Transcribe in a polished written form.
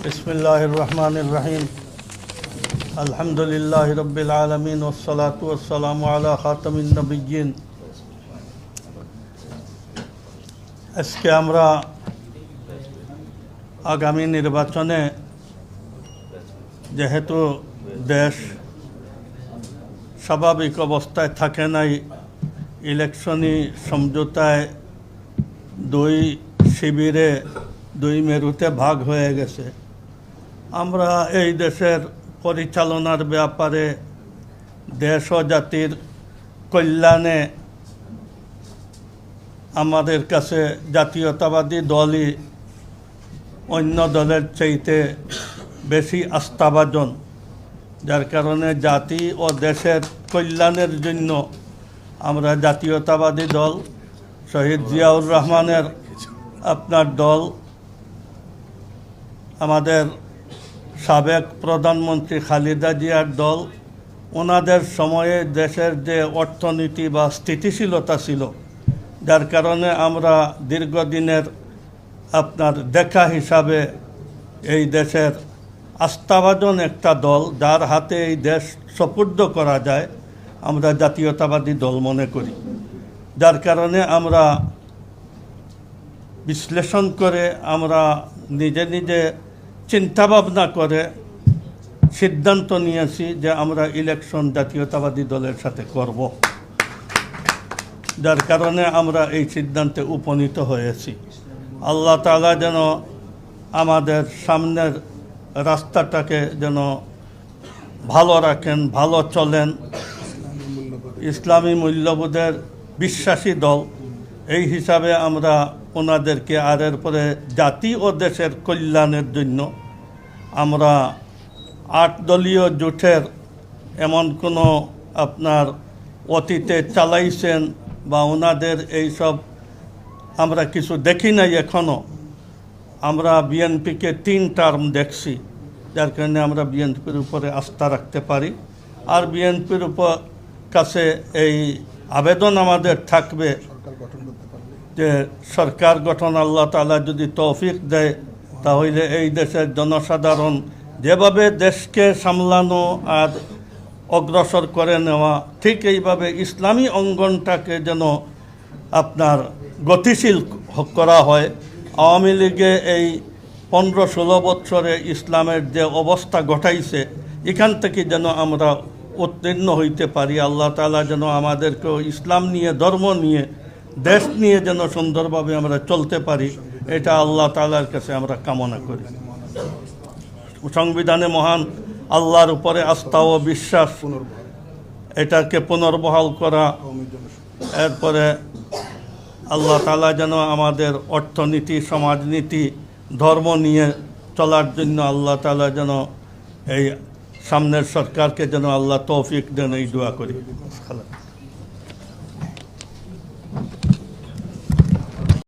বিসমিল্লাহির রহমানির রহিম। আলহামদুলিল্লাহি রাব্বিল আলামিন ওয়াসসালাতু ওয়াসসালামু আলা খাতামিন নবিয়্যিন। আজকে আমরা আগামী নির্বাচনে যেহেতু দেশ স্বাভাবিক অবস্থায় থাকে নাই, ইলেকশনি সমঝোতায় দুই শিবিরে দুই মেরুতে ভাগ হয়ে গেছে। আমরা এই দেশের পরিচালনার ব্যাপারে দেশ ও জাতির কল্যাণে আমাদের কাছে জাতীয়তাবাদী দলই অন্য দলের চাইতে বেশি আস্থাভাজন, যার কারণে জাতি ও দেশের কল্যাণের জন্য আমরা জাতীয়তাবাদী দল, শহীদ জিয়াউর রহমানের আপনার দল, আমাদের সাবেক প্রধানমন্ত্রী খালেদা জিয়ার দল, ওনাদের সময়ে দেশের যে অর্থনীতি বা স্থিতিশীলতা ছিল, যার কারণে আমরা দীর্ঘদিনের আপনার দেখা হিসাবে এই দেশের আস্থাভাজন একটা দল, যার হাতে এই দেশ সুপুর্দ করা যায়, আমরা জাতীয়তাবাদী দল মনে করি। যার কারণে আমরা বিশ্লেষণ করে, আমরা নিজে নিজে চিন্তাভাবনা করে সিদ্ধান্ত নিয়েছি যে আমরা ইলেকশন জাতীয়তাবাদী দলের সাথে করব। যার কারণে আমরা এই সিদ্ধান্তে উপনীত হয়েছি। আল্লাহ তাআলা যেন আমাদের সামনের রাস্তাটাকে যেন ভালো রাখেন, ভালো চলেন। ইসলামী মূল্যবোধের বিশ্বাসী দল, এই হিসাবে আমরা ওনাদেরকে আর এরপরে জাতি ও দেশের কল্যাণের জন্য আমরা 8 দলীয় জোটের এমন কোনো আপনার অতীতে চালাইছেন বা ওনাদের এইসব আমরা কিছু দেখি নাই এখনও। আমরা বিএনপিকে 3 টার্ম দেখছি, যার কারণে আমরা বিএনপির উপরে আস্থা রাখতে পারি। আর বিএনপির উপর কাছে এই আবেদন আমাদের থাকবে যে সরকার গঠন আল্লাহ তাআলা যদি তৌফিক দেয়, তাহলে এই দেশের জনসাধারণ যেভাবে দেশকে সামলানো আর অগ্রসর করে নেওয়া, ঠিক এইভাবে ইসলামী অঙ্গনটাকে যেন আপনার গতিশীল করা হয়। আওয়ামী লীগে এই 15-16 বছরে ইসলামের যে অবস্থা ঘটাইছে, এখান থেকে যেন আমরা উত্তীর্ণ হইতে পারি। আল্লাহ তাআলা যেন আমাদেরকেও ইসলাম নিয়ে, ধর্ম নিয়ে, দেশ নিয়ে যেন সুন্দরভাবে আমরা চলতে পারি, এটা আল্লাহ তাআলার কাছে আমরা কামনা করি। সংবিধানে মহান আল্লাহর উপরে আস্থা ও বিশ্বাস, এটাকে পুনর্বহাল করা। এরপরে আল্লাহ তাআলা যেন আমাদের অর্থনীতি, সমাজনীতি, ধর্ম নিয়ে চলার জন্য আল্লাহ তাআলা যেন এই সামনের সরকারকে যেন আল্লাহ তৌফিক দেন, এই দোয়া করি।